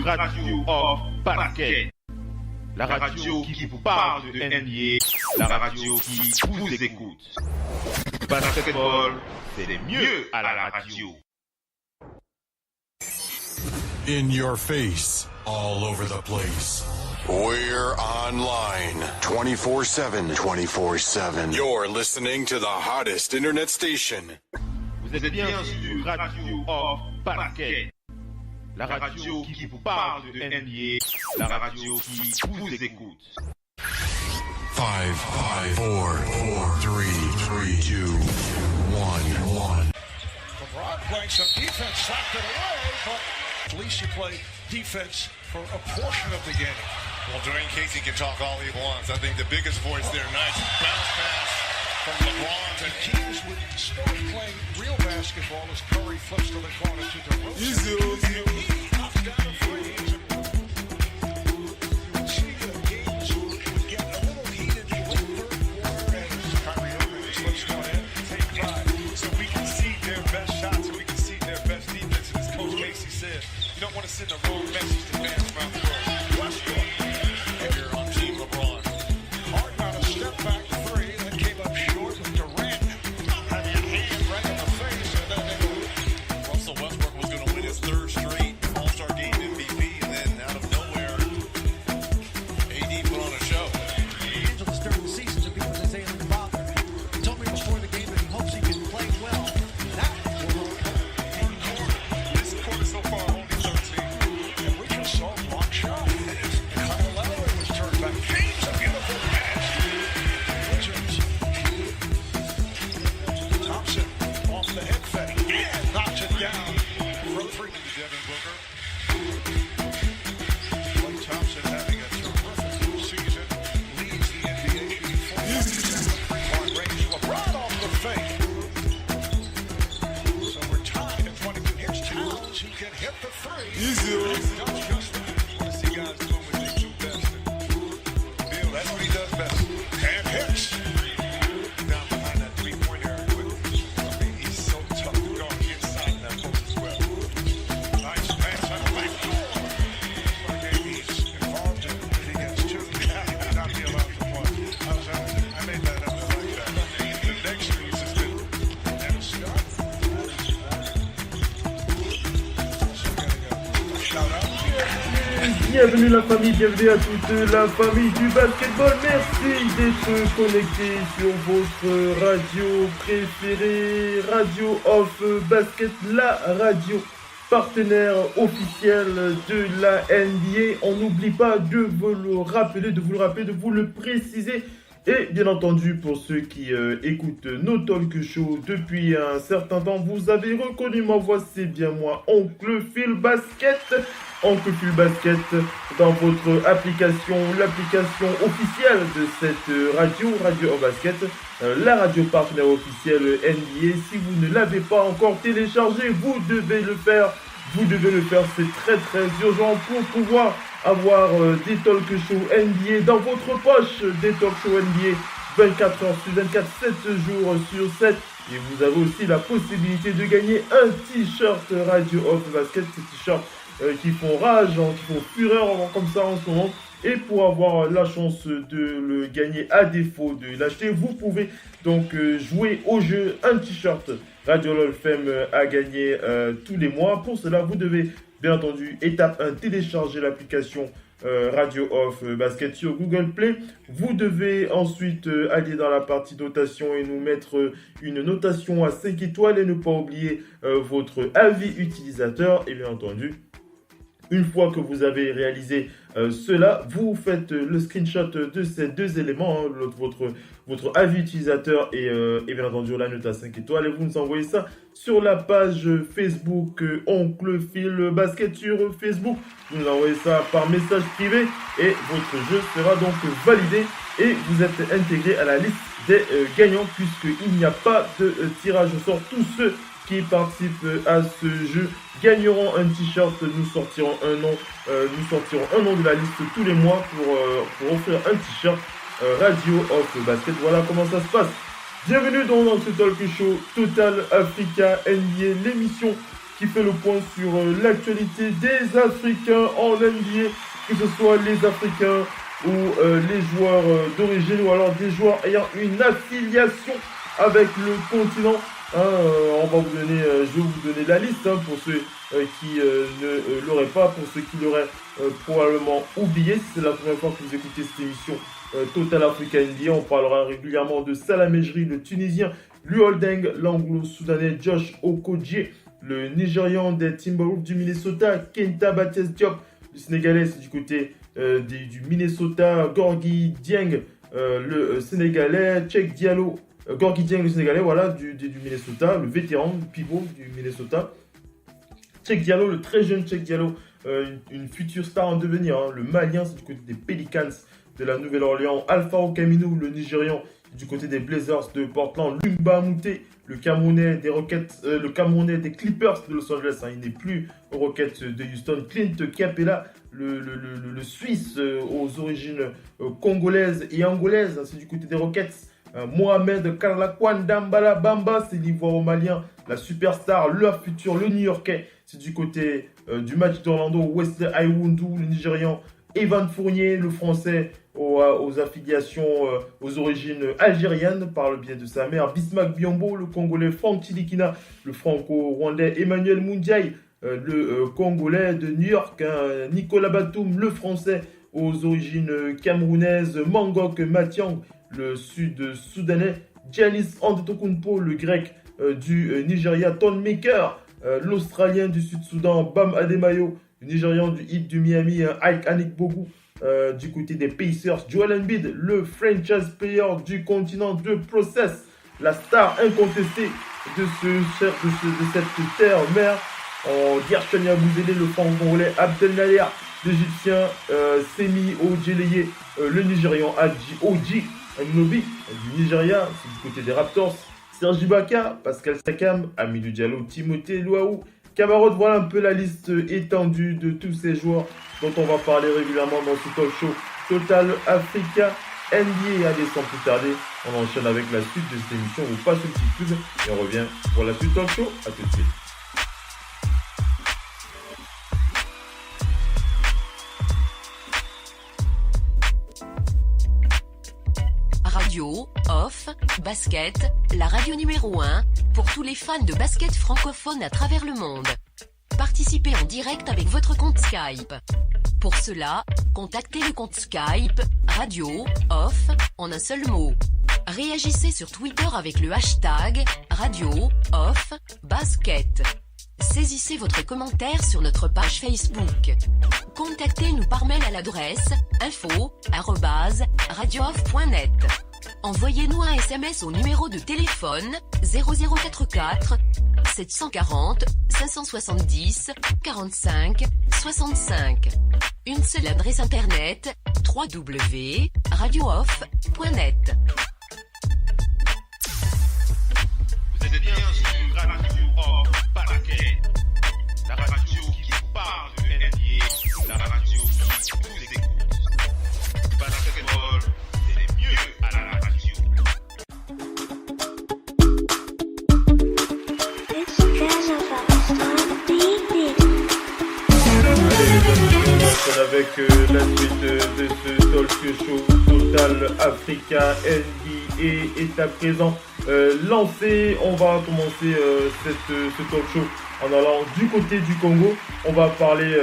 Radio of Basket. La radio qui vous parle de NBA, la radio qui vous écoute. Basketball, c'est mieux à la radio. In your face, all over the place. We're online 24/7. 24/7. You're listening to the hottest internet station. Vous êtes bien sur Radio of Basket. La radio qui vous parle de NBA, la radio qui vous écoute. 5, 4, 3, 2, 1. LeBron playing some defense, slapped it away, but at least you play defense for a portion of the game. Well, Dwayne Casey can talk all he wants. I think the biggest voice there, nice bounce pass from LeBron. And teams would start playing real basketball as Curry flips to the corner to DeRozan. He knocks down a three. See the games would get a little heated in the third quarter as Kyrie Irving slips one in. Take five, so we can see their best shots and we can see their best defense. And as Coach Casey said, you don't want to send the wrong message to fans around the world. Westbrook. If you're on Team LeBron. Harden on a step back three that came up short with Durant having a hand right in the face, and then they go. Russell Westbrook was going to win his third straight All-Star Game MVP, and then out of nowhere, AD put on a show. Angeles during the season to be with his ailing father. He told me before the game that he hopes he can play well. That will help. This quarter so far, only 13. And we just saw block shot. Kyle Lowry was turned back. James, a beautiful pass. Richards. Thompson off the head fake. And knocks it down. From three. Devin Booker. Klay Thompson having a terrific season. Leads the NBA shooting 40% range. LeBron off the fake. So we're tied at 22. Here's Towns. He can hit the three. Does just that. I want to see guys doing what they do best. Bill, that's what he does best. And hits. Down behind that three-pointer. I mean, he's so tough to guard inside that post as well. Nice pass on the back door. Okay, he's involved in it. He gets two. Not be allowed to play. How's that? I made that up. I like that. The next three is suspended. And Scott. So getting a shout out. Bienvenue la famille, bienvenue à toute la famille du basketball. Merci d'être connectés sur votre radio préférée, Radio of Basket, la radio partenaire officielle de la NBA. On n'oublie pas de vous le rappeler, de vous le préciser. Et bien entendu, pour ceux qui écoutent nos talk shows depuis un certain temps, vous avez reconnu ma voix, c'est bien moi, Oncle Phil Basket. Oncle Phil Basket dans votre application, l'application officielle de cette radio, Radio of Basket, la radio partenaire officielle NBA. Si vous ne l'avez pas encore téléchargé, vous devez le faire. Vous devez le faire, c'est très très urgent pour pouvoir avoir des talk shows NBA dans votre poche, des talk shows NBA 24 heures sur 24, 7 jours sur 7. Et vous avez aussi la possibilité de gagner un t-shirt Radio of Basket, ces t-shirts qui font rage, qui font fureur comme ça en ce moment. Et pour avoir la chance de le gagner à défaut de l'acheter, vous pouvez donc jouer au jeu. Un t-shirt Radio LOL FM à gagner tous les mois. Pour cela, vous devez bien entendu, étape 1, télécharger l'application Radio of Basket sur Google Play. Vous devez ensuite aller dans la partie notation et nous mettre une notation à 5 étoiles et ne pas oublier votre avis utilisateur. Et bien entendu, une fois que vous avez réalisé cela, vous faites le screenshot de ces deux éléments, votre avis utilisateur et bien entendu la note à 5 étoiles, et vous nous envoyez ça sur la page Facebook Oncle Phil Basket sur Facebook. Vous nous envoyez ça par message privé et votre jeu sera donc validé et vous êtes intégré à la liste des gagnants puisqu'il n'y a pas de tirage au sort. Tous ceux qui participent à ce jeu gagneront un t-shirt. Nous sortirons un nom de la liste tous les mois pour offrir un t-shirt Radio of Basket. Voilà comment ça se passe. Bienvenue dans ce talk show Total Africa NBA, l'émission qui qui fait le point sur l'actualité des Africains en NBA, que ce soit les Africains ou les joueurs d'origine ou alors des joueurs ayant une affiliation avec le continent. On va vous donner, je vais vous donner la liste pour ceux qui ne l'auraient pas, pour ceux qui l'auraient probablement oublié. Si c'est la première fois que vous écoutez cette émission Total Africa NBA, on parlera régulièrement de Salah Mejri, le Tunisien, Luol Deng, l'Anglo-Soudanais Josh Okogie, le Nigérian des Timberwolves du Minnesota, Kenta Baptiste Diop, le Sénégalais, c'est du côté du Minnesota, Gorgui Dieng, le Sénégalais, Cheikh Diallo, Gorgui Dieng, le Sénégalais, voilà, du Minnesota, le vétéran, le pivot du Minnesota. Cheikh Diallo, le très jeune Cheikh Diallo, une future star en devenir, le Malien, c'est du côté des Pelicans de la Nouvelle-Orléans, Alpha Okaminou, le Nigérian, du côté des Blazers de Portland, Lumba Mouté, le Camerounais des Rockets, le Camerounais des Clippers de Los Angeles, il n'est plus aux Rockets de Houston, Clint Capella, le Suisse aux origines congolaises et angolaises, c'est du côté des Rockets, Mohamed Karlakwan Dambala Bamba, c'est l'Ivoiro-Malien, la superstar, le futur, le New-Yorkais, c'est du côté du match d'Orlando, Wesley Iwundu, le Nigérian, Evan Fournier, le Français, aux affiliations, aux origines algériennes par le biais de sa mère, Bismack Biombo, le Congolais Franck Chilikina, le Franco-Rwandais Emmanuel Mundiaï, le Congolais de New York, Nicolas Batum, le Français aux origines camerounaises, Mangok Matiang, le Sud-Soudanais, Giannis Antetokounmpo, le Grec du Nigeria, Ton Maker, l'Australien du Sud-Soudan, Bam Adebayo, le Nigérian du Heat du Miami, Ike Anikbogu, du côté des Pacers, Joel Embiid, le franchise player du continent de Process, la star incontestée de cette terre-mère, Gershon Yabouzélé, le franc-congolais, Abdel Nader, l'Égyptien, Semi Ojeleye, le Nigérian Oji Anunobi du Nigeria, c'est du côté des Raptors, Serge Ibaka, Pascal Siakam, Amidou Diallo, Timothée Luaou, camarades, voilà un peu la liste étendue de tous ces joueurs dont on va parler régulièrement dans ce talk show Total Africa NBA. Allez, sans plus tarder, on enchaîne avec la suite de cette émission. On vous passe le petit pub et on revient pour la suite talk show. À tout de suite. Radio, off, basket, la radio numéro 1 pour tous les fans de basket francophone à travers le monde. Participez en direct avec votre compte Skype. Pour cela, contactez le compte Skype Radio, off, en un seul mot. Réagissez sur Twitter avec le hashtag Radio, off, basket. Saisissez votre commentaire sur notre page Facebook. Contactez-nous par mail à l'adresse info@radiooff.net. Envoyez-nous un SMS au numéro de téléphone 0044 740 570 45 65. Une seule adresse internet www.radiooff.net. Vous êtes bien sur Radio Off Basket, la radio qui vous parle de NBA, la radio qui vous écoute. Basketball, c'est mieux à la radio. Avec la suite de ce talk show Total Africa NBA est à présent lancé. On va commencer ce talk show en allant du côté du Congo. On va parler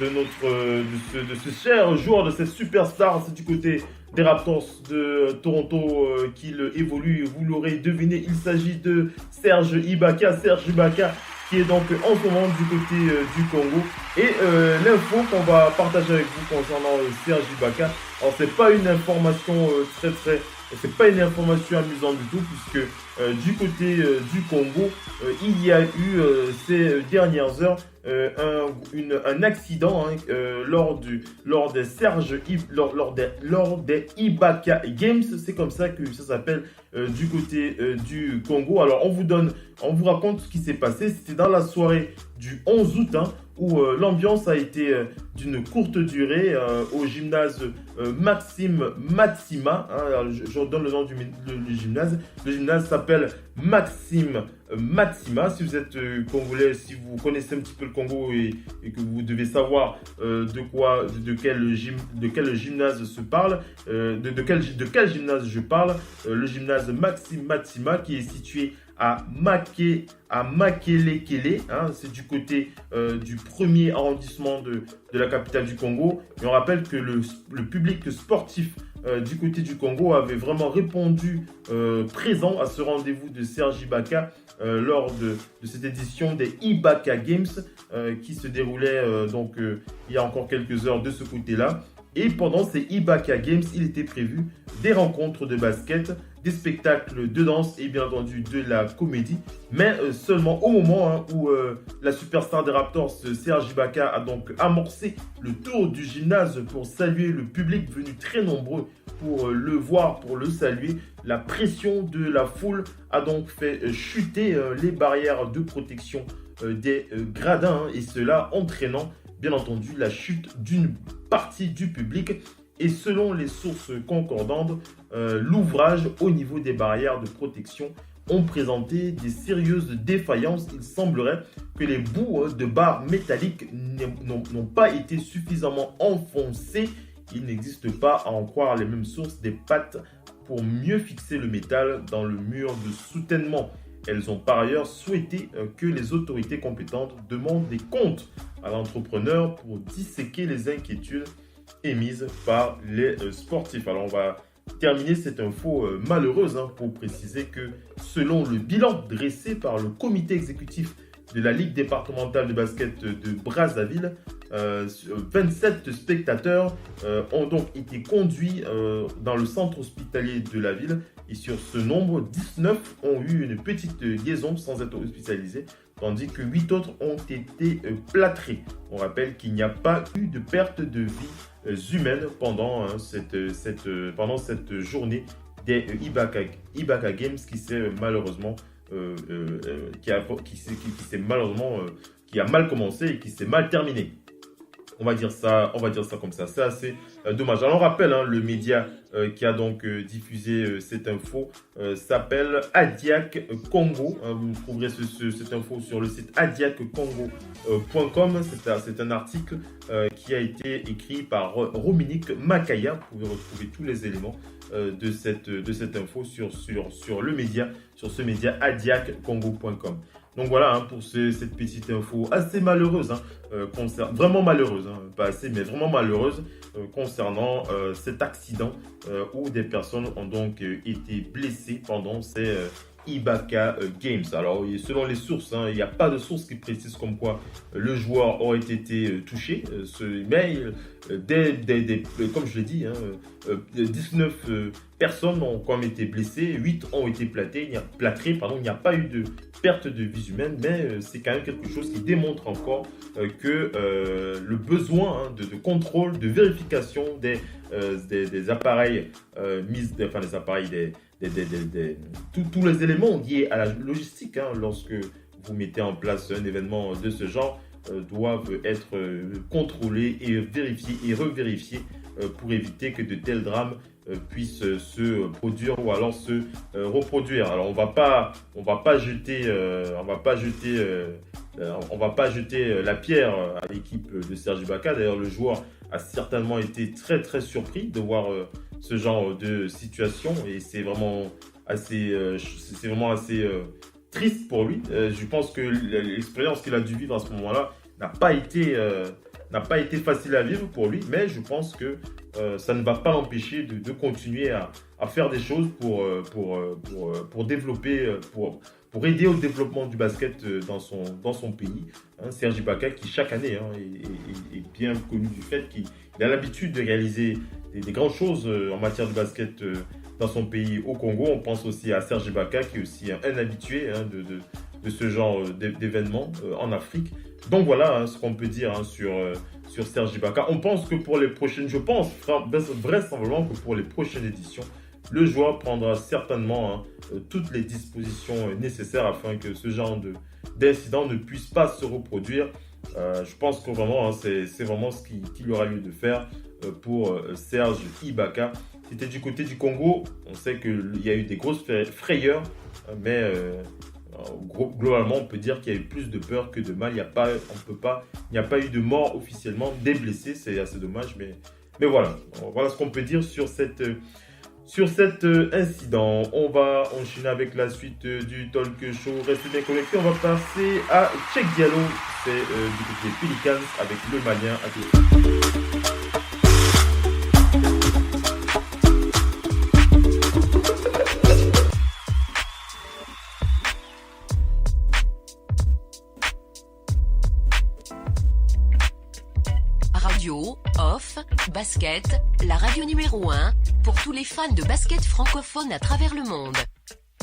de ce cher joueur, de cette superstar. C'est du côté des Raptors de Toronto qu'il évolue. Vous l'aurez deviné, il s'agit de Serge Ibaka. Serge Ibaka qui est donc en ce moment du côté du Congo. Et l'info qu'on va partager avec vous concernant Serge Ibaka, alors c'est pas une information c'est pas une information amusante du tout, puisque du côté du Congo, il y a eu ces dernières heures un accident lors des Ibaka Games, c'est comme ça que ça s'appelle du côté du Congo. Alors on vous raconte ce qui s'est passé. C'était dans la soirée du 11 août, où l'ambiance a été d'une courte durée au gymnase Maxime Matsima. Hein, je donne le nom du gymnase. Le gymnase s'appelle Maxime Matsima. Si vous êtes congolais, si vous connaissez un petit peu le Congo et que vous devez savoir de quel gymnase se parle, de quel gymnase je parle, le gymnase Maxime Matsima qui est situé à Makelekele, hein, c'est du côté du premier arrondissement de la capitale du Congo. Et on rappelle que le public sportif du côté du Congo avait vraiment répondu présent à ce rendez-vous de Serge Ibaka lors de cette édition des Ibaka Games qui se déroulait il y a encore quelques heures de ce côté-là. Et pendant ces Ibaka Games, il était prévu des rencontres de basket, des spectacles de danse et bien entendu de la comédie. Mais seulement au moment où la superstar des Raptors, Serge Ibaka, a donc amorcé le tour du gymnase pour saluer le public venu très nombreux pour le voir, pour le saluer. La pression de la foule a donc fait chuter les barrières de protection des gradins, et cela entraînant bien entendu la chute d'une partie du public. Et selon les sources concordantes, l'ouvrage au niveau des barrières de protection ont présenté des sérieuses défaillances. Il semblerait que les bouts de barres métalliques n'ont pas été suffisamment enfoncés. Il n'existe pas, à en croire les mêmes sources, des pattes pour mieux fixer le métal dans le mur de soutènement. Elles ont par ailleurs souhaité que les autorités compétentes demandent des comptes à l'entrepreneur pour disséquer les inquiétudes émises par les sportifs. Alors on va terminer cette info malheureuse pour préciser que selon le bilan dressé par le comité exécutif de la Ligue départementale de basket de Brazzaville, 27 spectateurs ont donc été conduits dans le centre hospitalier de la ville. Et sur ce nombre, 19 ont eu une petite liaison sans être hospitalisés, tandis que 8 autres ont été plâtrés. On rappelle qu'il n'y a pas eu de perte de vie humaine pendant cette journée des Ibaka Games qui s'est malheureusement qui a mal commencé et qui s'est mal terminé. On va dire ça comme ça. C'est assez dommage. Alors on rappelle, le média qui a donc diffusé cette info s'appelle Adiak Congo. Vous trouverez cette info sur le site adiakcongo.com. C'est un article qui a été écrit par Rominique Makaya. Vous pouvez retrouver tous les éléments de cette info sur le média, sur ce média adiakcongo.com. Donc voilà pour cette petite info assez malheureuse, vraiment malheureuse, pas assez mais vraiment malheureuse concernant cet accident où des personnes ont donc été blessées pendant ces Ibaka Games. Alors selon les sources, il n'y a pas de source qui précise comme quoi le joueur aurait été touché, mais comme je l'ai dit, 19 personnes ont quand même été blessées, 8 ont été plâtrées, il n'y a pas eu de perte de vie humaine, mais c'est quand même quelque chose qui démontre encore que le besoin de contrôle, de vérification des appareils tous les éléments liés à la logistique lorsque vous mettez en place un événement de ce genre doivent être contrôlés et vérifiés et revérifiés pour éviter que de tels drames puissent se produire ou alors se reproduire. Alors on va pas jeter la pierre à l'équipe de Serge Ibaka. D'ailleurs le joueur a certainement été très très surpris de voir ce genre de situation et c'est vraiment assez triste pour lui. Je pense que l'expérience qu'il a dû vivre à ce moment-là n'a pas été facile à vivre pour lui, mais je pense que ça ne va pas l'empêcher de continuer à faire des choses pour développer, pour aider au développement du basket dans son pays. Serge Ibaka qui chaque année est bien connu du fait qu'il a l'habitude de réaliser des grandes choses en matière de basket dans son pays au Congo. On pense aussi à Serge Ibaka qui est aussi un habitué de ce genre d'événements en Afrique. Donc voilà ce qu'on peut dire sur Serge Ibaka. On pense que pour les prochaines, vraisemblablement que pour les prochaines éditions, le joueur prendra certainement toutes les dispositions nécessaires afin que ce genre d'incident ne puisse pas se reproduire. Je pense que vraiment, hein, c'est vraiment ce qu'il aura lieu de faire pour Serge Ibaka. C'était du côté du Congo, on sait qu'il y a eu des grosses frayeurs, mais globalement, on peut dire qu'il y a eu plus de peur que de mal. Il n'y a pas eu de mort officiellement, des blessés, c'est assez dommage, mais voilà. Voilà ce qu'on peut dire sur cet incident. On va enchaîner avec la suite du talk show. Restez bien connectés. On va passer à Cheikh Diallo. C'est du côté des Pelicans avec le Malien. À tout. Radio, off, basket, la radio numéro 1 pour tous les fans de basket francophone à travers le monde.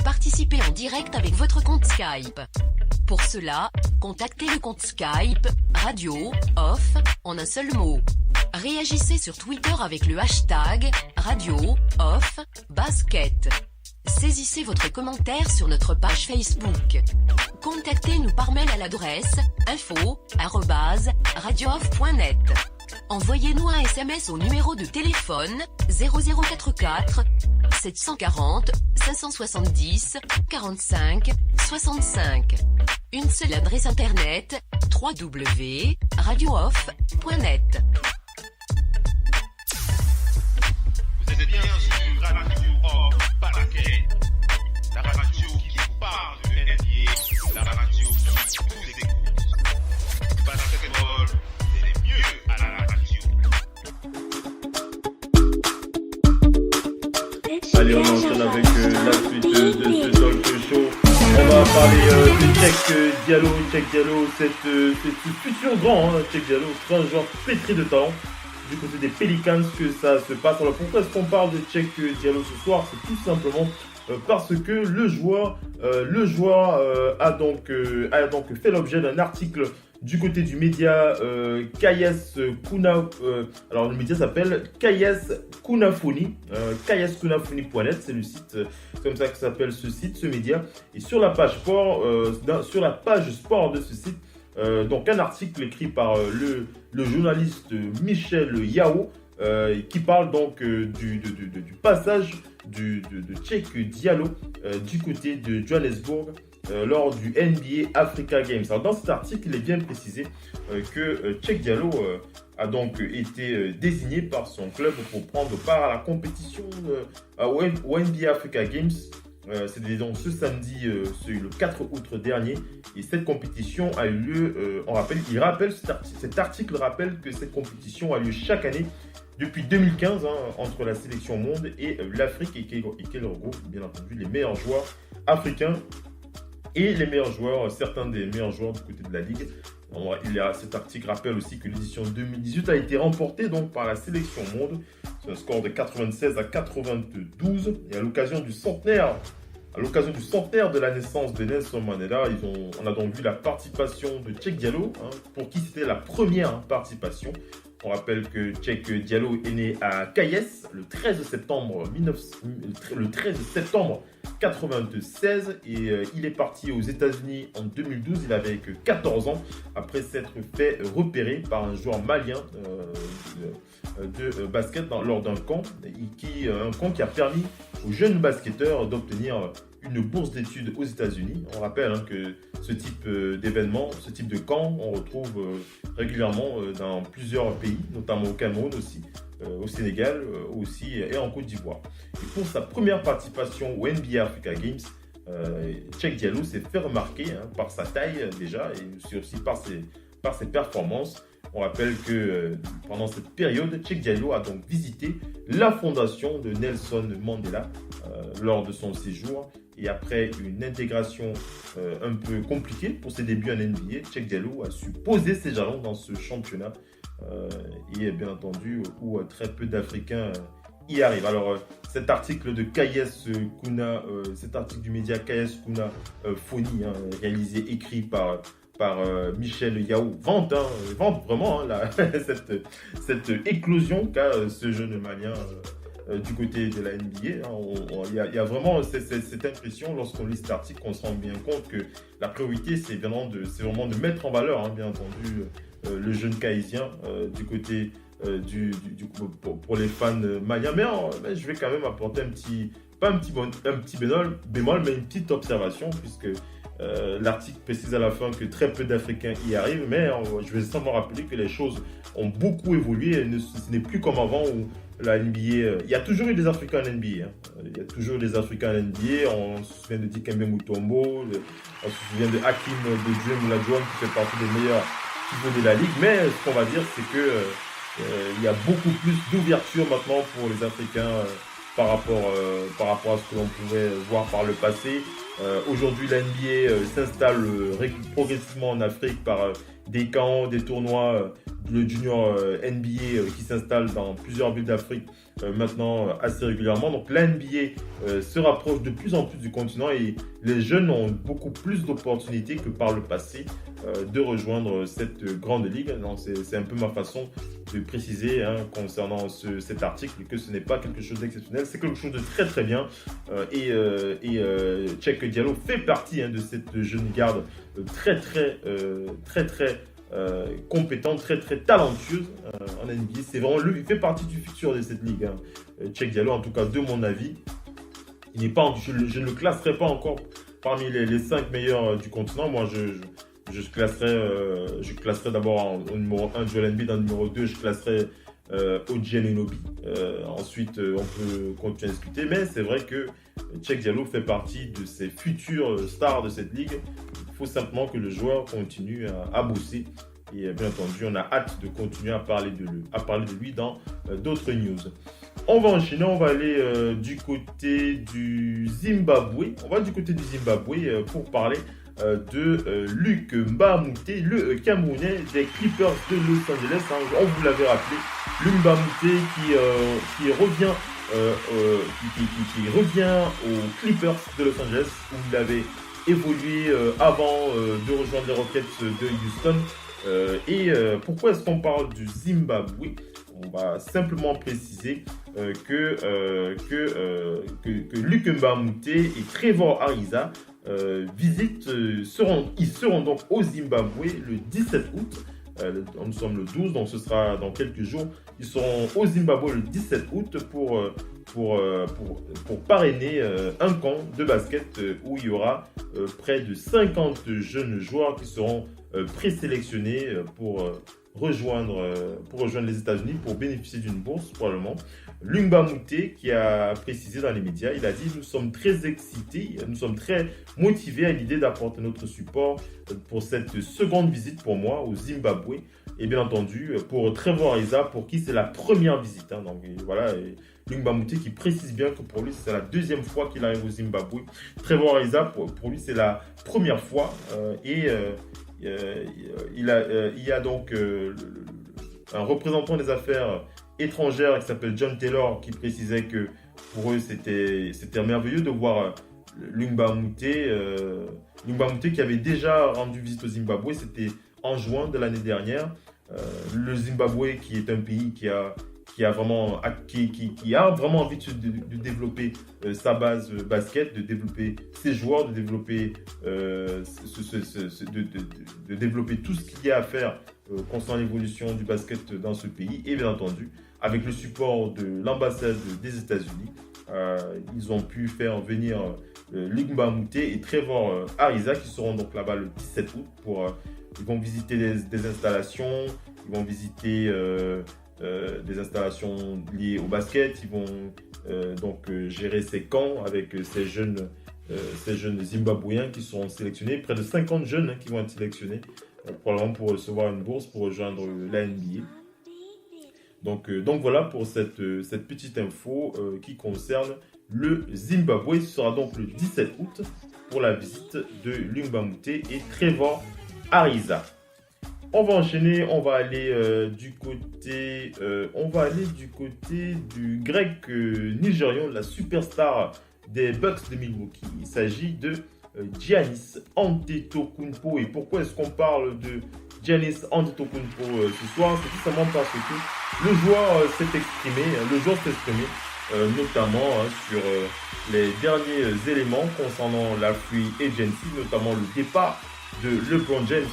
Participez en direct avec votre compte Skype. Pour cela, contactez le compte Skype Radio, off, en un seul mot. Réagissez sur Twitter avec le hashtag Radio, off, basket. Saisissez votre commentaire sur notre page Facebook. Contactez-nous par mail à l'adresse info@radiooff.net. Envoyez-nous un SMS au numéro de téléphone 0044 740 570 45 65. Une seule adresse internet www.radiooff.net. Vous êtes bien sur Radio Off Basket, la radio qui vous parle de NBA, la radio qui vous écoute. Basketball, c'est le mieux à la radio. Allez, on enchaîne avec la suite de ce talk show. On va parler de Cheikh Diallo. Cheikh Diallo, ce futur grand, Cheikh Diallo, c'est un joueur pétri de talent. Du côté des Pelicans que ça se passe. Alors pourquoi est-ce qu'on parle de Cheikh Diallo ce soir? C'est tout simplement parce que le joueur a donc fait l'objet d'un article du côté du média Kayes Kuna. Alors le média s'appelle Kayes Kunafoni, kayeskunafoni.net, c'est le site, c'est comme ça que s'appelle ce site, ce média. Et sur la page sport, de ce site, donc un article écrit par le journaliste Michel Yao qui parle donc du passage de Cheikh Diallo du côté de Johannesburg lors du NBA Africa Games. Alors dans cet article, il est bien précisé que Cheikh Diallo a donc été désigné par son club pour prendre part à la compétition au NBA Africa Games. C'était donc ce samedi, le 4 août dernier, et cette compétition a eu lieu, cet article rappelle que cette compétition a lieu chaque année depuis 2015 entre la sélection monde et l'Afrique, et qu'elle regroupe bien entendu les meilleurs joueurs africains et les meilleurs joueurs, certains des meilleurs joueurs du côté de la ligue. Cet article rappelle aussi que l'édition 2018 a été remportée donc par la sélection monde, c'est un score de 96-92, et à l'occasion du centenaire de la naissance de Nelson Mandela, on a donc vu la participation de Cheikh Diallo, pour qui c'était la première participation. On rappelle que Cheikh Diallo est né à Kayes le 13 septembre 96 et il est parti aux États-Unis en 2012. Il avait que 14 ans après s'être fait repérer par un joueur malien de basket lors d'un camp, un camp qui a permis aux jeunes basketteurs d'obtenir une bourse d'études aux États-Unis. On rappelle que ce type d'événement, ce type de camp, on retrouve régulièrement dans plusieurs pays, notamment au Cameroun aussi, au Sénégal aussi et en Côte d'Ivoire. Et pour sa première participation au NBA Africa Games, Cheikh Diallo s'est fait remarquer par sa taille déjà et aussi par ses performances. On rappelle que pendant cette période, Cheikh Diallo a donc visité la fondation de Nelson Mandela lors de son séjour. Et après une intégration un peu compliquée pour ses débuts en NBA, Cheikh Diallo a su poser ses jalons dans ce championnat. Et bien entendu, où très peu d'Africains y arrivent. Alors, cet article de cet article du média Kayes Kunafoni, écrit par Michel Yao, vante vraiment cette éclosion qu'a ce jeune malien du côté de la NBA. Il y a vraiment cette impression, lorsqu'on lit cet article, qu'on se rend bien compte que la priorité, c'est vraiment de mettre en valeur, bien entendu, le jeune Kaïsien du côté pour les fans maliens. Mais je vais quand même apporter pas un petit bémol, mais une petite observation, puisque l'article précise à la fin que très peu d'Africains y arrivent, mais je vais simplement rappeler que les choses ont beaucoup évolué. Ce n'est plus comme avant où la NBA... il y a toujours eu des Africains en NBA. Il y a toujours eu des Africains en NBA. On se souvient de Dikembe Mutombo, on se souvient de Hakim de Djem Olajuwon qui fait partie des meilleurs pivots de la ligue. Mais ce qu'on va dire, c'est que il y a beaucoup plus d'ouverture maintenant pour les Africains par rapport à ce que l'on pouvait voir par le passé. Aujourd'hui, la NBA s'installe progressivement en Afrique par des camps, des tournois, le junior NBA qui s'installe dans plusieurs villes d'Afrique maintenant assez régulièrement. Donc la NBA se rapproche de plus en plus du continent et les jeunes ont beaucoup plus d'opportunités que par le passé de rejoindre cette grande ligue. C'est un peu ma façon de préciser concernant cet article que ce n'est pas quelque chose d'exceptionnel, c'est quelque chose de très très bien. Cheikh Diallo fait partie de cette jeune garde très compétente, très talentueuse en NBA. C'est vraiment lui, il fait partie du futur de cette ligue. Cheikh Diallo, en tout cas de mon avis, il n'est pas, je ne le classerai pas encore parmi les 5 meilleurs du continent. Moi, je classerai d'abord au numéro 1 Joel Embiid, en numéro 2 je classerai OG Anunoby. Ensuite, on peut continuer à discuter, mais c'est vrai que Cheikh Diallo fait partie de ces futures stars de cette ligue. Il faut simplement que le joueur continue à bosser. Et bien entendu, on a hâte de continuer à parler de lui dans d'autres news. On va enchaîner, on va aller du côté du Zimbabwe. On va du côté du Zimbabwe pour parler de Luc Mbah a Moute, le Camerounais des Clippers de Los Angeles. On vous l'avait rappelé, Luc Mbah a Moute qui revient aux Clippers de Los Angeles où il avait évolué avant de rejoindre les Rockets de Houston. Pourquoi est-ce qu'on parle du Zimbabwe? On va simplement préciser que Luc Mbah a Moute et Trevor Ariza seront donc au Zimbabwe le 17 août. Nous sommes le 12, donc ce sera dans quelques jours. Ils seront au Zimbabwe le 17 août pour parrainer un camp de basket où il y aura près de 50 jeunes joueurs qui seront présélectionnés pour rejoindre les États-Unis pour bénéficier d'une bourse probablement. Luc Mbah a Moute qui a précisé dans les médias, il a dit: nous sommes très excités, nous sommes très motivés à l'idée d'apporter notre support pour cette seconde visite pour moi au Zimbabwe. Et bien entendu pour Trevor Ariza pour qui c'est la première visite. Donc voilà, Luc Mbah a Moute qui précise bien que pour lui c'est la deuxième fois qu'il arrive au Zimbabwe. Trevor Ariza pour lui c'est la première fois il y a donc un représentant des affaires étrangères qui s'appelle John Taylor qui précisait que pour eux c'était merveilleux de voir Luc Mbah a Moute. Luc Mbah a Moute qui avait déjà rendu visite au Zimbabwe, c'était en juin de l'année dernière. Le Zimbabwe qui est un pays qui a vraiment envie de développer sa base basket, de développer ses joueurs, de développer développer tout ce qu'il y a à faire concernant l'évolution du basket dans ce pays. Et bien entendu, avec le support de l'ambassade des États-Unis, ils ont pu faire venir Luc Mbah a Moute et Trevor Ariza qui seront donc là-bas le 17 août ils vont visiter des installations, ils vont visiter des installations liées au basket, ils vont donc gérer ces camps avec ces jeunes Zimbabwéens qui seront sélectionnés, près de 50 jeunes qui vont être sélectionnés probablement pour recevoir une bourse pour rejoindre la NBA. Donc voilà pour cette petite info qui concerne le Zimbabwe. Ce sera donc le 17 août pour la visite de Luc Mbah a Moute et Trevor Ariza. On va enchaîner, on va aller du côté du grec nigérian, la superstar des Bucks de Milwaukee. Il s'agit de Giannis Antetokounmpo. Et pourquoi est-ce qu'on parle de Giannis Antetokounmpo ce soir? C'est tout simplement parce que le joueur s'est exprimé notamment sur les derniers éléments concernant la free agency, notamment le départ de LeBron James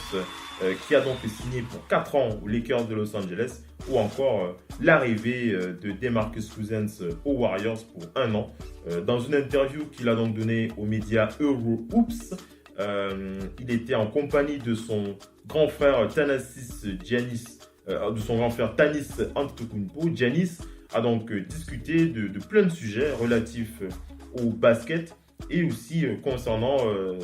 qui a donc signé pour 4 ans aux Lakers de Los Angeles, ou encore l'arrivée de DeMarcus Cousins aux Warriors pour 1 an. Dans une interview qu'il a donc donnée aux médias Eurohoops, il était en compagnie de son grand frère Tanis Antetokounmpo. Giannis a donc discuté de plein de sujets relatifs au basket et aussi concernant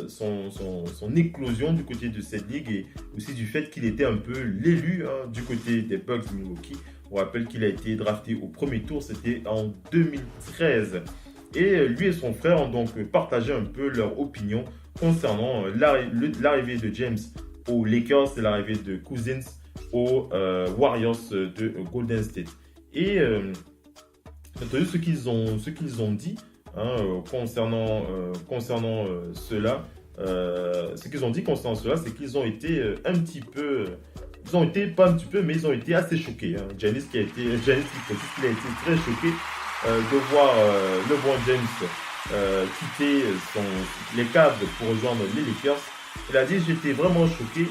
son éclosion du côté de cette ligue, et aussi du fait qu'il était un peu l'élu du côté des Bucks de Milwaukee. On rappelle qu'il a été drafté au premier tour, c'était en 2013. Et lui et son frère ont donc partagé un peu leur opinion concernant l'arrivée de James aux Lakers et l'arrivée de Cousins aux Warriors de Golden State. Et ce qu'ils ont dit concernant cela, c'est qu'ils ont été ils ont été assez choqués. Giannis qui précise qu'il a été très choqué de voir LeBron James quitter les Cavs pour rejoindre les Lakers. Il a dit: j'étais vraiment choqué,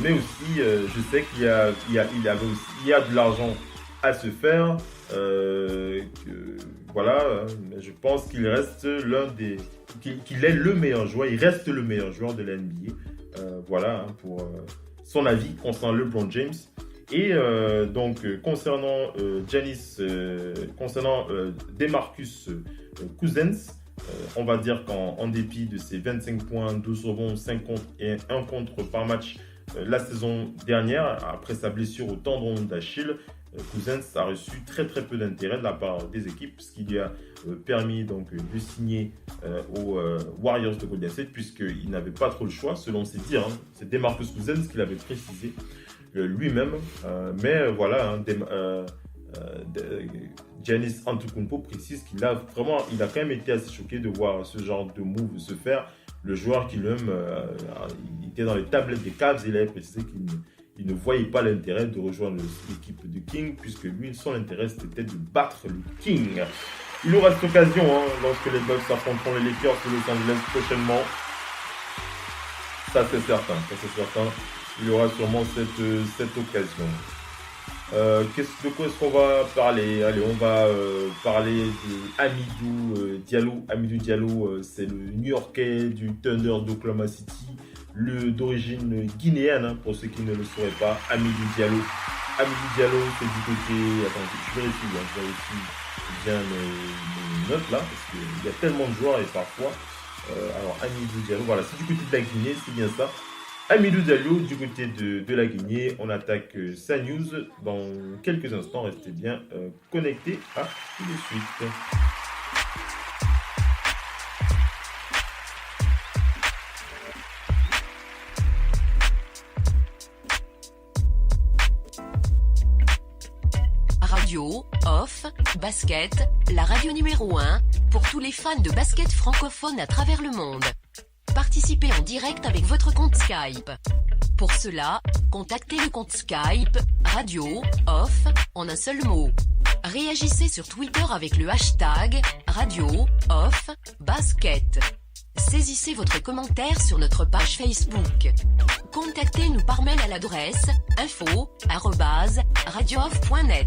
mais aussi je sais qu'il y a de l'argent à se faire. Je pense qu'il reste qu'il est le meilleur joueur. Il reste le meilleur joueur de la NBA. Pour son avis concernant LeBron James. Et concernant DeMarcus Cousins, on va dire qu'en dépit de ses 25 points, 12 rebonds, 5 contre et 1 contre par match la saison dernière, après sa blessure au tendon d'Achille, Cousins a reçu très très peu d'intérêt de la part des équipes, ce qui lui a permis donc de signer aux Warriors de Golden State, puisqu'il n'avait pas trop le choix selon ses dires. C'est DeMarcus Cousins qui l'avait précisé lui-même, Giannis Antetokounmpo précise qu'il a quand même été assez choqué de voir ce genre de move se faire. Le joueur qui lui-même il était dans les tablettes des Cavs, il avait précisé qu'il ne voyait pas l'intérêt de rejoindre l'équipe de King, puisque lui, son intérêt c'était de battre le King. Il aura cette occasion lorsque les Bucks affronteront les Lakers de Los Angeles prochainement. Ça c'est certain. Il aura sûrement cette occasion. De quoi est-ce qu'on va parler? Allez, on va parler de Hamidou Diallo. Hamidou Diallo, c'est le New-Yorkais du Thunder d'Oklahoma City, d'origine guinéenne, pour ceux qui ne le sauraient pas. Hamidou Diallo, c'est du côté... Attends, je vérifie bien mes notes là, parce qu'il y a tellement de joueurs et parfois... alors, Hamidou Diallo, voilà, c'est du côté de la Guinée, c'est bien ça. Hamidou Diallo du côté de la Guinée. On attaque sa news dans quelques instants. Restez bien connectés à tout de suite. Radio, off, basket, la radio numéro 1 pour tous les fans de basket francophone à travers le monde. Participez en direct avec votre compte Skype. Pour cela, contactez le compte Skype Radio Off en un seul mot. Réagissez sur Twitter avec le hashtag Radio Off Basket. Saisissez votre commentaire sur notre page Facebook. Contactez-nous par mail à l'adresse info@radiooff.net.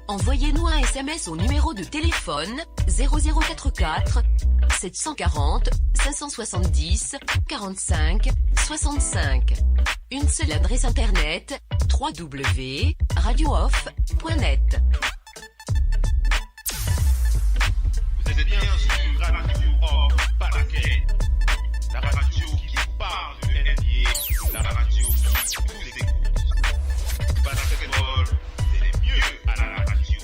Envoyez-nous un SMS au numéro de téléphone 0044 740 570 45 65. Une seule adresse internet www.radiooff.net. Vous êtes bien sur Radio Off Basket, la radio qui parle de NBA, la radio qui vous écoute. Basketball, c'est le mieux à la radio.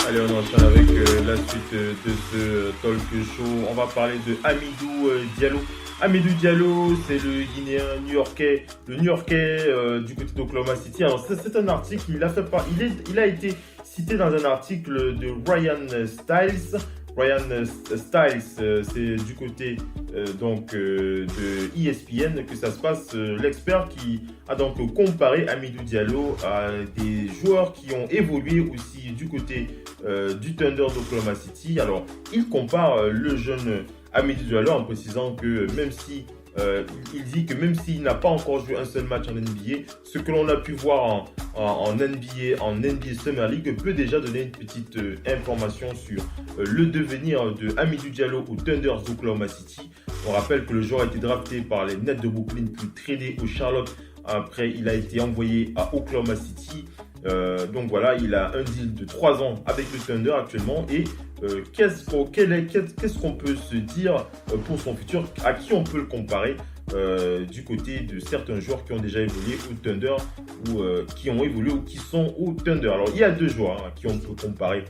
Allez, on enchaîne avec la suite de ce talk show. On va parler de Hamidou Diallo. Hamidou Diallo, c'est le Guinéen New-Yorkais, du côté d'Oklahoma City. Alors c'est un article, il a été cité dans un article de Ryan Stiles. Styles, c'est du côté de ESPN que ça se passe. L'expert qui a donc comparé Hamidou Diallo à des joueurs qui ont évolué aussi du côté du Thunder d'Oklahoma City. Alors, il compare le jeune Hamidou Diallo en précisant que même si il dit que même s'il n'a pas encore joué un seul match en NBA, ce que l'on a pu voir en NBA Summer League peut déjà donner une petite information sur le devenir de Hamidou Diallo au Thunder d'Oklahoma City. On rappelle que le joueur a été drafté par les Nets de Brooklyn puis tradé au Charlotte. Après, il a été envoyé à Oklahoma City. Donc voilà, il a un deal de 3 ans avec le Thunder actuellement. Et qu'est-ce qu'on peut se dire pour son futur? À qui on peut le comparer du côté de certains joueurs qui ont déjà évolué au Thunder ou qui ont évolué ou qui sont au Thunder? Alors, il y a 2 joueurs à qui on peut comparer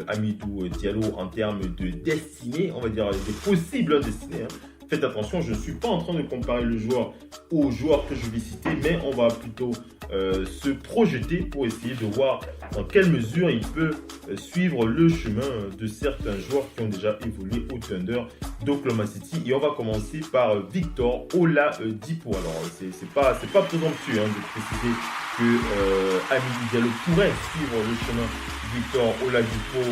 Hamidou Diallo en termes de destinée, on va dire des possibles destinées. Faites attention, je ne suis pas en train de comparer le joueur aux joueurs que je vais citer, mais on va plutôt se projeter pour essayer de voir dans quelle mesure il peut suivre le chemin de certains joueurs qui ont déjà évolué au Thunder d'Oklahoma City. Et on va commencer par Victor Oladipo. Alors, c'est pas présomptueux de préciser que Hamidou Diallo pourrait suivre le chemin de Victor Oladipo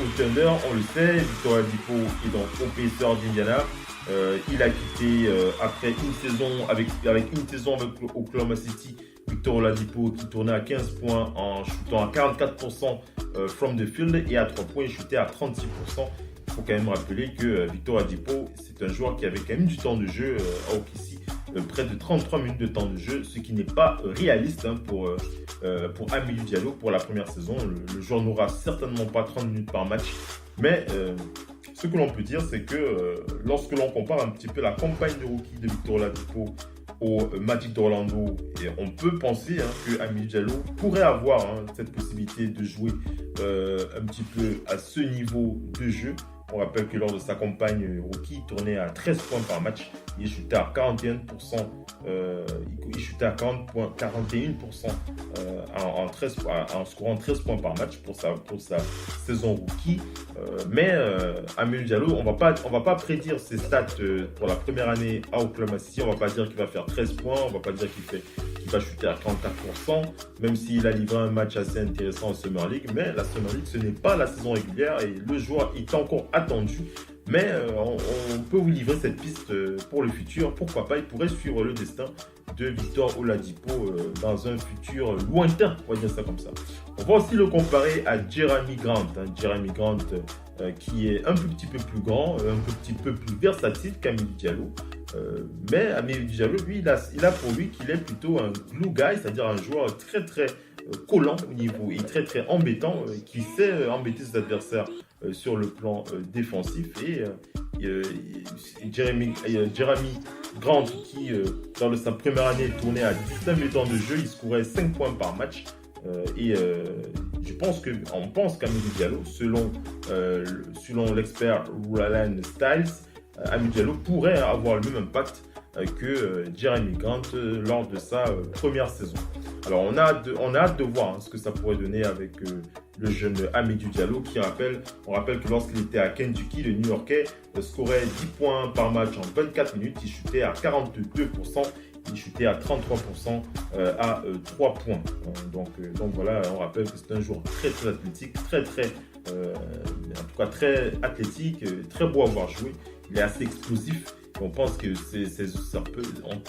au Thunder. On le sait, Victor Oladipo est donc au Pacers d'Indiana. Il a quitté après une saison avec Oklahoma City. Victor Oladipo qui tournait à 15 points en shootant à 44% from the field et à 3 points il shootait à 36%. Il faut quand même rappeler que Victor Oladipo, c'est un joueur qui avait quand même du temps de jeu à OKC, près de 33 minutes de temps de jeu, ce qui n'est pas réaliste pour Hamidou Diallo pour la première saison. Le joueur n'aura certainement pas 30 minutes par match, mais ce que l'on peut dire, c'est que lorsque l'on compare un petit peu la campagne de rookie de Victor Oladipo au Magic d'Orlando, et on peut penser que Hamidou Diallo pourrait avoir cette possibilité de jouer un petit peu à ce niveau de jeu. On rappelle que lors de sa campagne rookie, il tournait à 13 points par match. Il chutait à 41%. Il chutait à 41% en scorant 13 points par match pour sa saison rookie. Mais Hamidou Diallo, on va pas prédire ses stats pour la première année à Oklahoma City. On va pas dire qu'il va faire 13 points. On va pas dire qu'il va chuter à 34%, même s'il a livré un match assez intéressant en Summer League. Mais la Summer League, ce n'est pas la saison régulière et le joueur est encore attendu. Mais on peut vous livrer cette piste pour le futur. Pourquoi pas, il pourrait suivre le destin de Victor Oladipo dans un futur lointain, on va dire ça comme ça. On va aussi le comparer à Jerami Grant. Jerami Grant qui est un petit peu plus grand, un petit peu plus versatile qu'Hamidou Diallo. Mais Hamidou Diallo, lui, il a pour lui qu'il est plutôt un glue guy, c'est-à-dire un joueur très très collant au niveau et très très embêtant, qui sait embêter ses adversaires sur le plan défensif. Et Jerami Grant qui dans sa première année tournait à 19 minutes de jeu, il scorait 5 points par match. On pense qu'Hamidou Diallo, selon l'expert Roland Styles, Hamidou Diallo pourrait avoir le même impact que Jerami Grant lors de sa première saison. Alors on a hâte de voir ce que ça pourrait donner avec le jeune Hamidou Diallo on rappelle que lorsqu'il était à Kentucky, le New-Yorkais scorait 10 points par match en 24 minutes, il chutait à 42%, il chutait à 33% à 3 points. Donc voilà, on rappelle que c'est un joueur très très athlétique, en tout cas très athlétique, très beau à voir jouer. Il est assez explosif. On pense que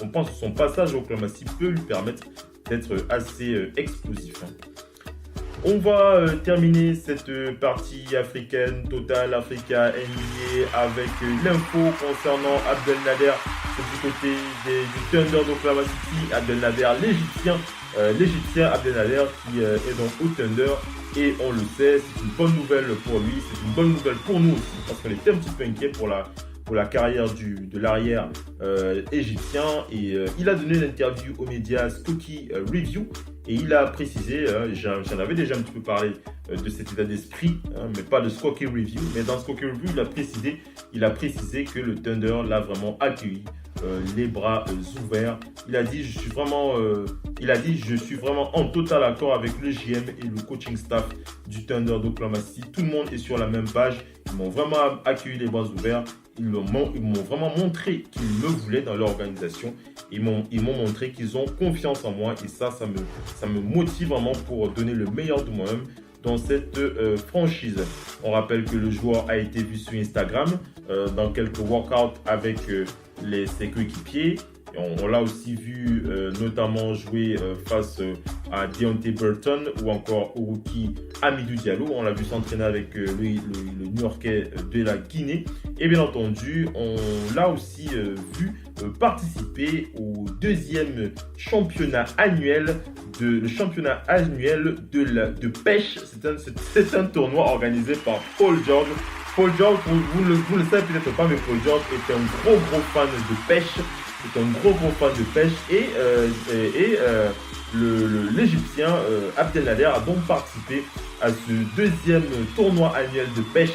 on pense que son passage au Oklahoma City peut lui permettre d'être assez explosif. On va terminer cette partie africaine, Total Africa NBA, avec l'info concernant Abdelnader du côté du Thunder d'Oklahoma City. Abdelnader, l'Égyptien Abdelnader qui est donc au Thunder. Et on le sait, c'est une bonne nouvelle pour lui, c'est une bonne nouvelle pour nous aussi, parce qu'on était un petit peu inquiet pour la carrière de l'arrière égyptien. Et il a donné une interview aux médias Skokie Review et il a précisé, j'en avais déjà un petit peu parlé de cet état d'esprit, mais pas de Skokie Review, mais dans Skokie Review il a précisé que le Thunder l'a vraiment accueilli les bras ouverts. Il a dit je suis vraiment en total accord avec le GM et le coaching staff du Thunder d'Oklahoma City. Tout le monde est sur la même page. Ils m'ont vraiment accueilli les bras ouverts. Ils m'ont vraiment montré qu'ils me voulaient dans leur organisation. Ils m'ont montré qu'ils ont confiance en moi et ça me motive vraiment pour donner le meilleur de moi-même dans cette franchise. On rappelle que le joueur a été vu sur Instagram dans quelques workouts avec ses coéquipiers. On l'a aussi vu notamment jouer face à Deontay Burton ou encore au rookie Hamidou Diallo. On l'a vu s'entraîner avec le New-Yorkais de la Guinée. Et bien entendu, on l'a aussi vu participer au deuxième championnat annuel de pêche. C'est un tournoi organisé par Paul George. Paul George, vous le savez peut-être pas, mais Paul George est un gros fan de pêche. C'est un gros fan de pêche et l'Égyptien Abdelnader a donc participé à ce deuxième tournoi annuel de pêche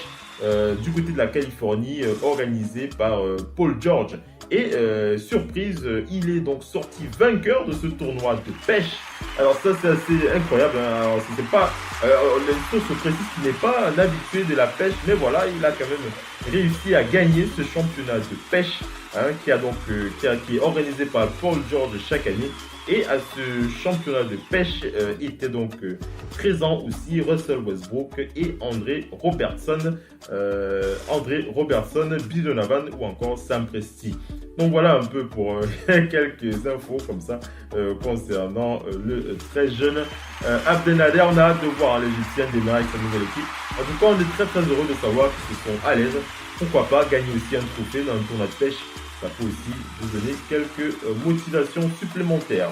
du côté de la Californie organisé par Paul George. Et surprise, il est donc sorti vainqueur de ce tournoi de pêche. Alors ça c'est assez incroyable. Hein. Alors c'est pas les sources précisent qu'il n'est pas un habitué de la pêche, mais voilà, il a quand même réussi à gagner ce championnat de pêche qui est organisé par Paul George chaque année. Et à ce championnat de pêche étaient donc présents aussi Russell Westbrook et André Robertson, Bill Donovan ou encore Sam Presti. Donc voilà un peu pour quelques infos comme ça concernant le très jeune Abdelnader. On a hâte de voir l'Égyptien démarrer avec sa nouvelle équipe. En tout cas, on est très heureux de savoir qu'ils sont à l'aise. Pourquoi pas gagner aussi un trophée dans un tournoi de pêche. Ça peut aussi vous donner quelques motivations supplémentaires.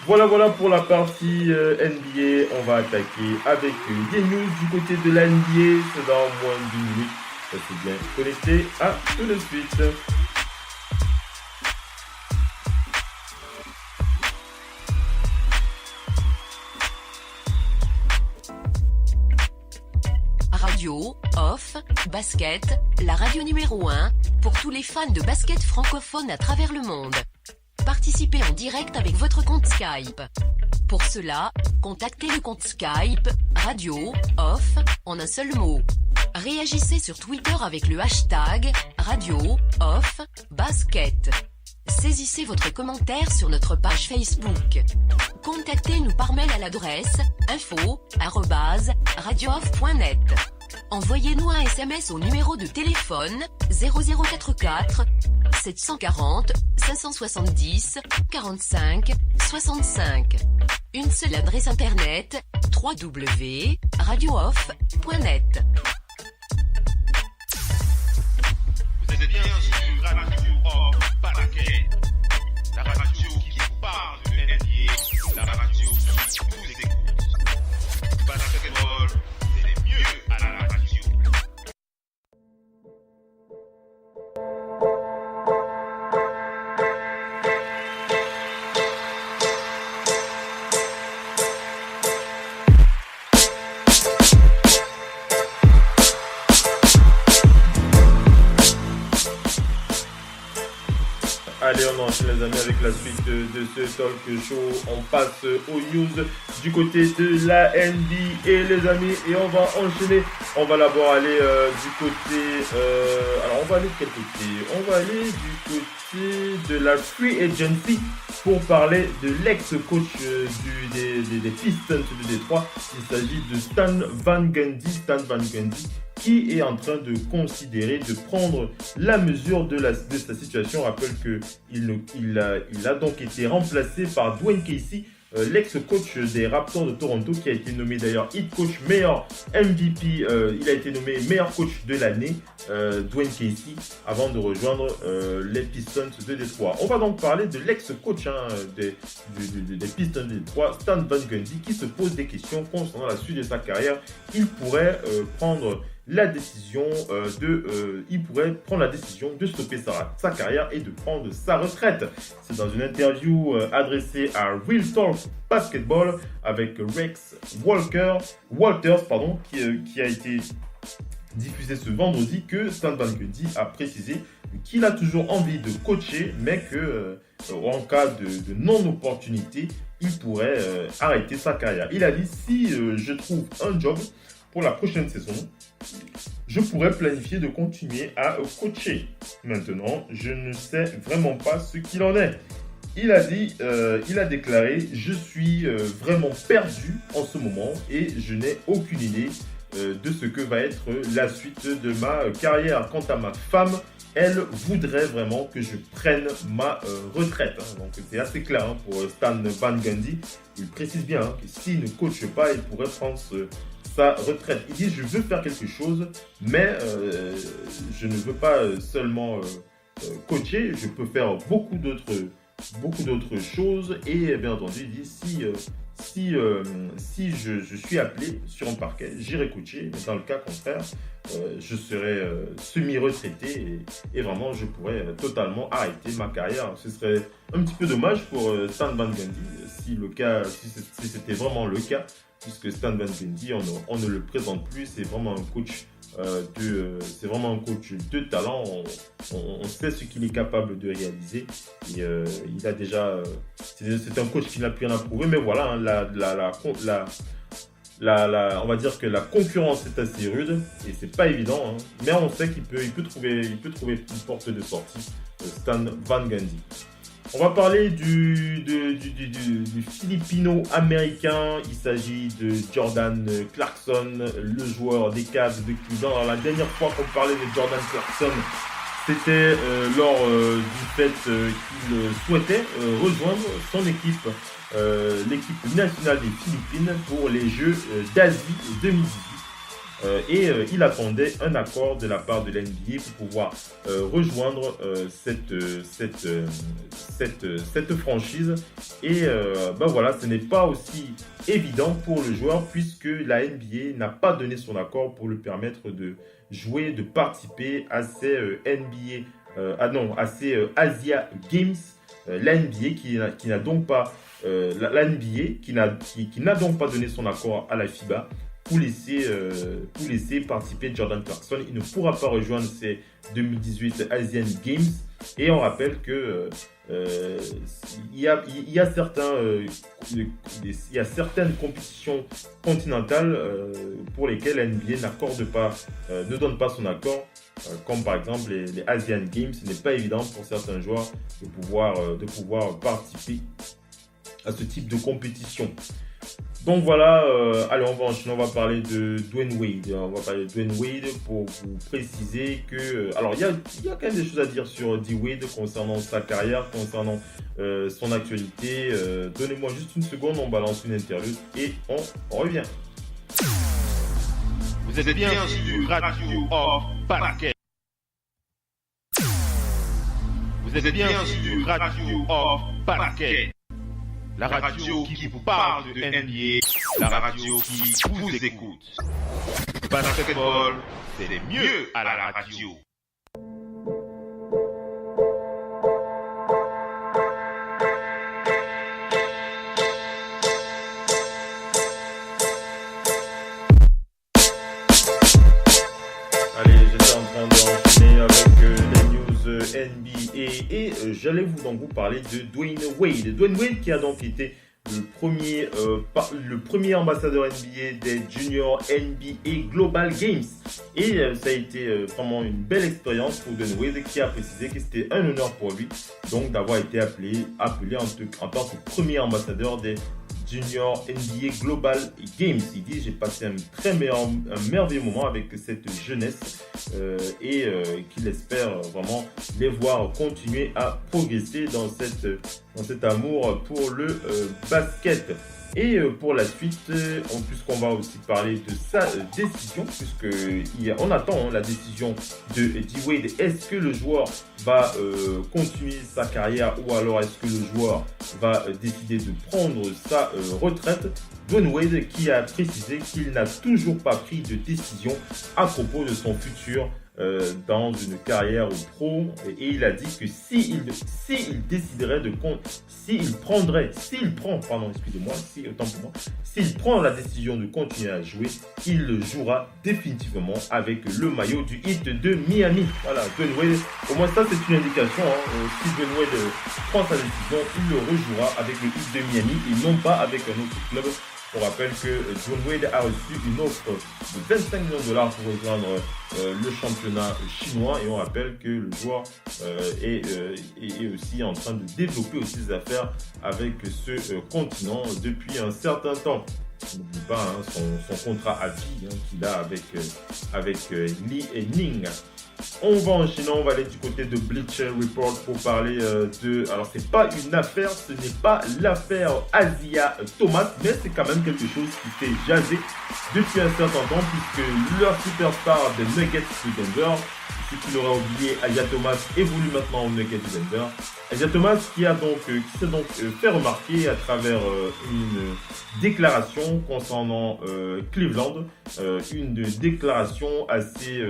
Voilà pour la partie NBA. On va attaquer avec des news du côté de la NBA. C'est dans moins d'1 minute. Restez bien connectés. À tout de suite. Radio, off, basket, la radio numéro 1 pour tous les fans de basket francophone à travers le monde. Participez en direct avec votre compte Skype. Pour cela, contactez le compte Skype Radio, off, en un seul mot. Réagissez sur Twitter avec le hashtag Radio, off, basket. Saisissez votre commentaire sur notre page Facebook. Contactez-nous par mail à l'adresse info@radiooff.net. Envoyez-nous un SMS au numéro de téléphone 0044 740 570 45 65. Une seule adresse internet www.radiooff.net. Vous êtes bien sur Radio Off Basket, la radio qui vous parle de NBA, la radio qui vous écoute. Basketball, c'est les mieux à la radio. Allez, on enchaîne les amis avec la suite de ce talk show. On passe aux news du côté de la NBA les amis et on va enchaîner. On va d'abord aller du côté... alors on va aller de quel côté? On va aller du côté de la Free Agency pour parler de l'ex-coach des Pistons de Détroit. Il s'agit de Stan Van Gundy. Qui est en train de considérer de prendre la mesure de sa situation. On rappelle qu'il a donc été remplacé par Dwayne Casey, l'ex-coach des Raptors de Toronto, qui a été nommé d'ailleurs Head Coach meilleur MVP. Il a été nommé meilleur coach de l'année, Dwayne Casey, avant de rejoindre les Pistons de Détroit. On va donc parler de l'ex-coach des Pistons de Détroit, Stan Van Gundy, qui se pose des questions concernant la suite de sa carrière. Il pourrait prendre la décision de stopper sa carrière et de prendre sa retraite. C'est dans une interview adressée à Real Talk Basketball avec Rex Walters, qui a été diffusé ce vendredi, que Stan Van Gundy a précisé qu'il a toujours envie de coacher, mais que en cas de non-opportunité, il pourrait arrêter sa carrière. Il a dit, si je trouve un job pour la prochaine saison, je pourrais planifier de continuer à coacher. Maintenant, je ne sais vraiment pas ce qu'il en est. Il a dit, il a déclaré, je suis vraiment perdu en ce moment et je n'ai aucune idée de ce que va être la suite de ma carrière. Quant à ma femme, elle voudrait vraiment que je prenne ma retraite. Donc c'est assez clair pour Stan Van Gundy. Il précise bien que s'il ne coache pas, il pourrait prendre sa retraite. Il dit, je veux faire quelque chose, mais je ne veux pas seulement coacher, je peux faire beaucoup d'autres choses. Et bien entendu, il dit, si je suis appelé sur un parquet, j'irai coacher. Mais dans le cas contraire, je serai semi-retraité et vraiment, je pourrais totalement arrêter ma carrière. Ce serait un petit peu dommage pour Stan Van Gundy si c'était vraiment le cas, puisque Stan Van Gundy, on ne le présente plus. C'est vraiment un coach de talent. On sait ce qu'il est capable de réaliser. Et, il a déjà, c'est un coach qui n'a plus rien à prouver. Mais voilà, on va dire que la concurrence est assez rude et c'est pas évident. Mais on sait qu'il peut trouver une porte de sortie. Stan Van Gundy. On va parler du Philippino-américain. Il s'agit de Jordan Clarkson, le joueur des Cavs de Cleveland. Alors, la dernière fois qu'on parlait de Jordan Clarkson, c'était lors du fait qu'il souhaitait rejoindre son équipe, l'équipe nationale des Philippines pour les Jeux d'Asie 2018. Et il attendait un accord de la part de l'NBA pour pouvoir rejoindre cette franchise. Et voilà, ce n'est pas aussi évident pour le joueur puisque la NBA n'a pas donné son accord pour lui permettre de jouer, de participer à ces Asia Games. La NBA qui n'a donc pas donné son accord à la FIBA pour laisser participer Jordan Clarkson. Il ne pourra pas rejoindre ces 2018 Asian Games. Et on rappelle que il y a certaines compétitions continentales pour lesquelles la NBA ne donne pas son accord, comme par exemple les Asian Games. Ce n'est pas évident pour certains joueurs de pouvoir participer à ce type de compétition. Donc voilà, allez, on va enchaîner, on va parler de Dwyane Wade. On va parler de Dwyane Wade pour vous préciser que... alors, il y a quand même des choses à dire sur D. Wade concernant sa carrière, concernant son actualité. Donnez-moi juste une seconde, on balance une interlude et on revient. Vous êtes bien sur Radio Off Basket. Vous êtes bien sur Radio Off Basket. La radio qui vous parle de NBA, la radio qui vous écoute. Basketball, c'est les mieux à la radio. Allez, j'étais en train d'enchaîner avec les news NBA et j'allais vous parler de Dwyane Wade. Dwyane Wade qui a donc été le premier ambassadeur NBA des Junior NBA Global Games. Et ça a été vraiment une belle expérience pour Dwyane Wade qui a précisé que c'était un honneur pour lui donc d'avoir été appelé en tant que premier ambassadeur des Junior NBA Global Games. Il dit, j'ai passé un merveilleux moment avec cette jeunesse et qu'il espère vraiment les voir continuer à progresser dans cet amour pour le basket. Et pour la suite, puisqu'on va aussi parler de sa décision, puisqu'on attend la décision de D. Wade. Est-ce que le joueur va continuer sa carrière ou alors est-ce que le joueur va décider de prendre sa retraite? Dwyane Wade qui a précisé qu'il n'a toujours pas pris de décision à propos de son futur dans une carrière pro, et il a dit que s'il prend la décision de continuer à jouer, il jouera définitivement avec le maillot du Heat de Miami. Voilà, Dwyane Wade, au moins ça c'est une indication, si Dwyane Wade prend sa décision, il le rejouera avec le Heat de Miami et non pas avec un autre club. On rappelle que Dwyane Wade a reçu une offre de 25 millions de dollars pour rejoindre le championnat chinois, et on rappelle que le joueur est aussi en train de développer aussi ses affaires avec ce continent depuis un certain temps. N'oublie pas son contrat à vie qu'il a avec Li Ning. On va enchaîner, on va aller du côté de Bleacher Report pour parler de... Alors c'est pas une affaire, ce n'est pas l'affaire Isaiah Thomas, mais c'est quand même quelque chose qui fait jaser depuis un certain temps, puisque leur superstar des Nuggets de Denver, si tu l'aurais oublié, Isaiah Thomas évolue maintenant aux Nuggets de Denver. Isaiah Thomas qui s'est donc fait remarquer à travers une déclaration concernant Cleveland, une déclaration assez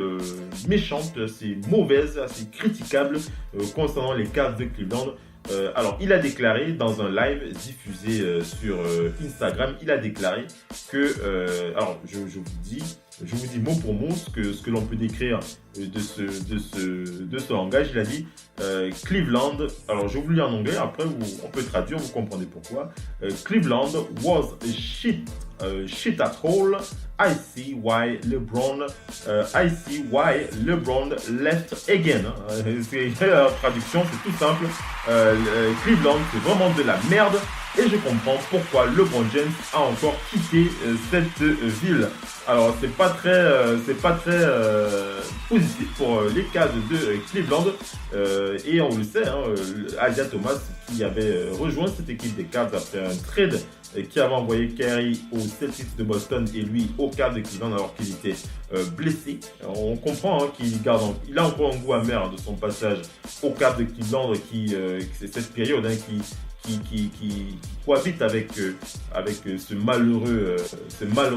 méchante, assez mauvaise, assez critiquable concernant les Cavs de Cleveland. Alors, il a déclaré dans un live diffusé sur Instagram, il a déclaré que, alors je vous dis mot pour mot ce que l'on peut décrire de ce langage. Il a dit Cleveland, alors je vous le lis en anglais, après on peut traduire, vous comprenez pourquoi. Cleveland was a shit at all. I see why LeBron left again. La traduction, c'est tout simple. Cleveland, c'est vraiment de la merde. Et je comprends pourquoi LeBron James a encore quitté cette ville. Alors c'est pas très positif pour les Cavs de Cleveland. Et on le sait, Isaiah Thomas qui avait rejoint cette équipe des Cavs après un trade qui avait envoyé Kyrie aux Celtics de Boston et lui au Cavs de Cleveland alors qu'il était blessé. Alors, on comprend qu'il a encore un goût amer de son passage au Cavs de Cleveland, c'est cette période qui cohabite avec ce malheureux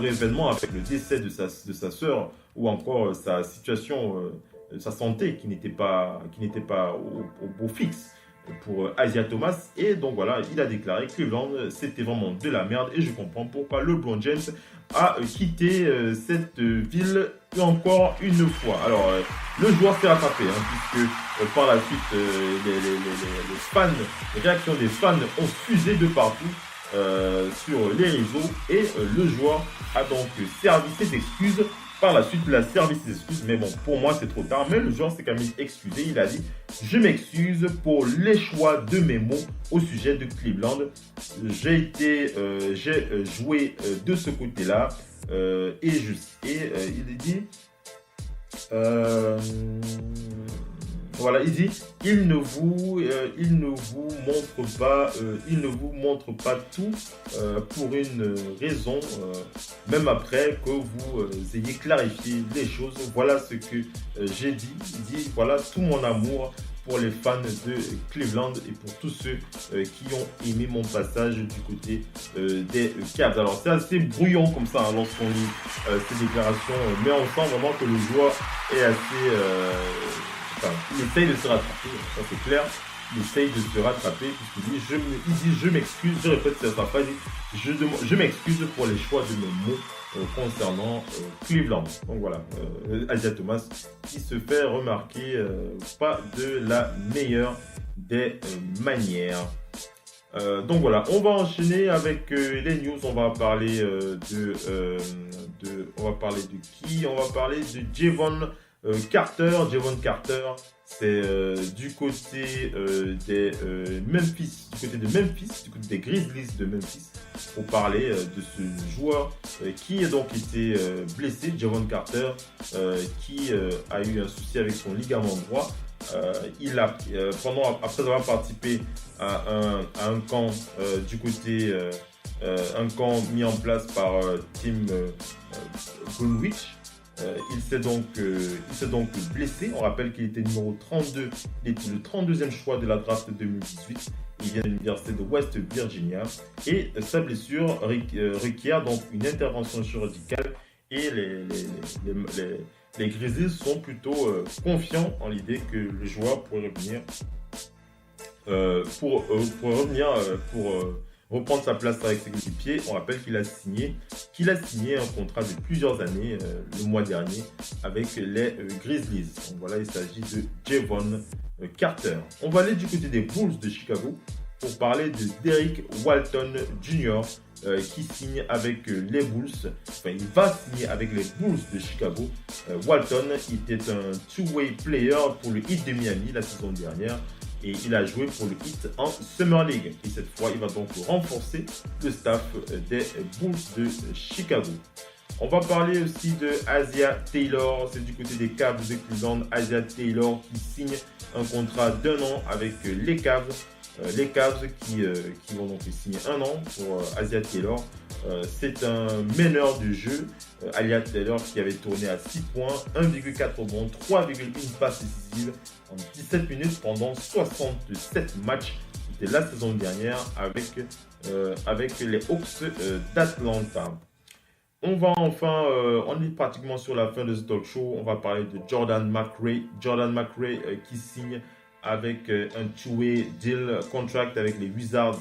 événement, avec le décès de sa sœur, ou encore sa situation, sa santé qui n'était pas au beau fixe pour Isaiah Thomas. Et donc voilà, il a déclaré que Cleveland c'était vraiment de la merde, et je comprends pourquoi LeBron James a quitté cette ville encore une fois. Alors le joueur s'est rattrapé puisque par la suite les réactions des fans ont fusé de partout sur les réseaux, et le joueur a donc servi ses excuses. Par la suite, il a servi ses excuses, mais bon, pour moi, c'est trop tard. Mais le joueur s'est quand même excusé. Il a dit « Je m'excuse pour les choix de mes mots au sujet de Cleveland. J'ai joué de ce côté-là. » Et il dit... Voilà, il dit il ne vous montre pas tout pour une raison, même après que vous ayez clarifié les choses. Voilà ce que j'ai dit. Il dit voilà tout mon amour pour les fans de Cleveland et pour tous ceux qui ont aimé mon passage du côté des Cavs. Alors c'est assez brouillon comme ça lorsqu'on lit ces déclarations, mais on sent vraiment que le joueur est assez... il essaye de se rattraper, ça c'est clair. Il essaye de se rattraper puisqu'il dit je m'excuse, je répète cette phrase, je m'excuse pour les choix de mes mots concernant Cleveland. Donc voilà, Isaiah Thomas qui se fait remarquer pas de la meilleure des manières. Donc voilà, on va enchaîner avec les news. On va parler on va parler de qui? On va parler de Jevon Carter. Jevon Carter, c'est du côté des Memphis, du côté des Grizzlies de Memphis, pour parler de ce joueur qui a donc été blessé, Jevon Carter, qui a eu un souci avec son ligament droit. Il a, après avoir participé à un camp du côté, un camp mis en place par Tim Greenwich, il s'est donc blessé. On rappelle qu'il était numéro 32, il était le 32e choix de la draft 2018. Il vient de l'université de West Virginia et sa blessure requiert donc une intervention chirurgicale et les Grizzlies sont plutôt confiants en l'idée que le joueur pourrait revenir pour reprendre sa place avec ses coéquipiers. On rappelle qu'il a signé un contrat de plusieurs années le mois dernier avec les Grizzlies. Donc voilà, il s'agit de Javon Carter. On va aller du côté des Bulls de Chicago pour parler de Derrick Walton Jr. Qui signe avec les Bulls. Enfin, il va signer avec les Bulls de Chicago. Walton était un two-way player pour le Heat de Miami la saison dernière. Et il a joué pour le Heat en Summer League. Et cette fois, il va donc renforcer le staff des Bulls de Chicago. On va parler aussi de Isaiah Taylor. C'est du côté des Cavs de Cleveland. Isaiah Taylor qui signe un contrat d'1 an avec les Cavs. Les Cavs qui vont donc signer 1 an pour Isaiah Taylor. C'est un meneur de jeu. Isaiah Taylor qui avait tourné à 6 points, 1,4 rebonds, 3,1 passes décisives en 17 minutes pendant 67 matchs. C'était la saison dernière avec les Hawks d'Atlanta. On va enfin, on est pratiquement sur la fin de ce talk show. On va parler de Jordan McRae. Jordan McRae qui signe avec un two-way deal contract avec les Wizards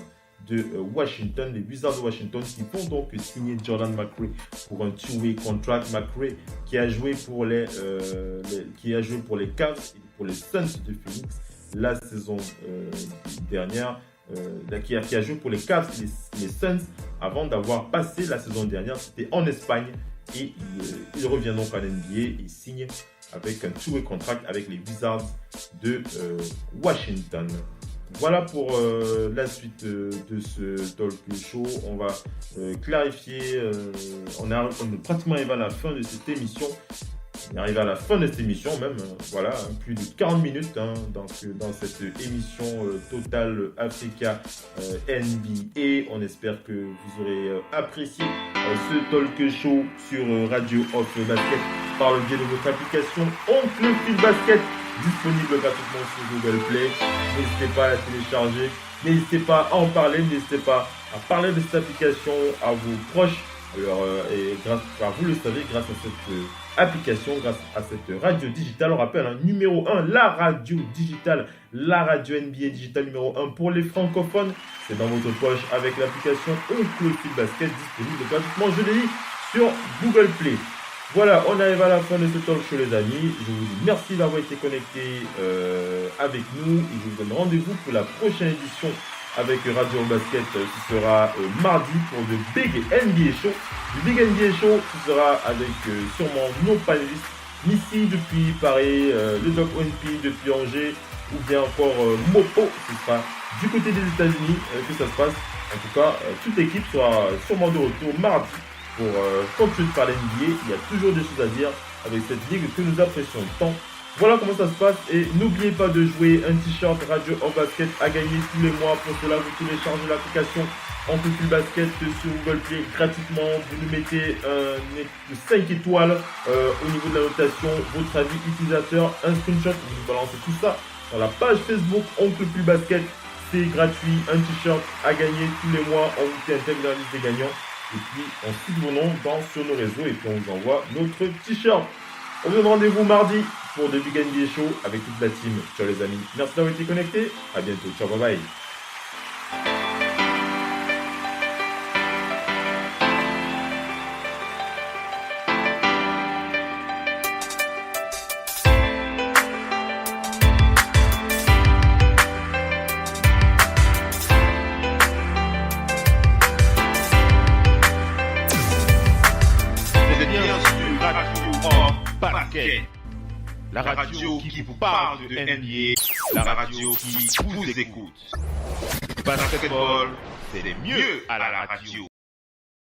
de Washington. Les Wizards de Washington qui vont donc signer Jordan McRae pour un two-way contract. McRae qui a joué pour les Cavs et pour les Suns de Phoenix la saison dernière. Qui a joué pour les Cavs et les Suns avant d'avoir passé la saison dernière. C'était en Espagne et il revient donc en NBA et il signe avec un two-way contract avec les Wizards de Washington. Voilà pour la suite de ce talk show. On va clarifier, on est pratiquement arrivé à la fin de cette émission. On est arrivé à la fin de cette émission même, voilà, plus de 40 minutes dans cette émission Total Africa NBA. On espère que vous aurez apprécié ce talk show sur Radio Off Basket par le biais de votre application Oncle Phil Basket, disponible gratuitement sur Google Play. N'hésitez pas à la télécharger, n'hésitez pas à en parler, n'hésitez pas à parler de cette application à vos proches. Alors, et vous le savez, grâce à cette application, grâce à cette radio digitale, on rappelle numéro 1, la radio digitale, la radio NBA digitale numéro 1 pour les francophones. C'est dans votre poche avec l'application Oncle Phil Basket disponible gratuitement, je l'ai dit, sur Google Play. Voilà, on arrive à la fin de ce talk show les amis. Je vous dis merci d'avoir été connectés avec nous et je vous donne rendez-vous pour la prochaine édition avec Radio Basket qui sera mardi pour le Big NBA Show. Le Big NBA Show qui sera avec sûrement nos panélistes Missy depuis Paris, le Doc ONP depuis Angers ou bien encore Mopo. Ce sera du côté des États-Unis que ça se passe. En tout cas, toute l'équipe sera sûrement de retour mardi pour continuer de parler NBA. Il y a toujours des choses à dire avec cette ligue que nous apprécions tant. Voilà comment ça se passe et n'oubliez pas de jouer un t-shirt Radio Off Basket à gagner tous les mois. Pour cela, vous téléchargez l'application Oncle Phil Basket sur Google Play gratuitement. Vous nous mettez 5 étoiles au niveau de la notation, votre avis utilisateur, un screenshot, vous nous balancez tout ça dans la page Facebook Oncle Phil Basket. C'est gratuit, un t-shirt à gagner tous les mois. On vous intègre dans la liste des gagnants et puis on cite vos noms sur nos réseaux et puis on vous envoie notre t-shirt. On vous donne rendez-vous mardi pour le Big NBA Show avec toute la team. Ciao les amis, merci d'avoir été connectés, à bientôt, ciao, bye bye. La radio qui vous parle de NBA, la radio qui vous écoute. Basketball, c'est mieux à la radio.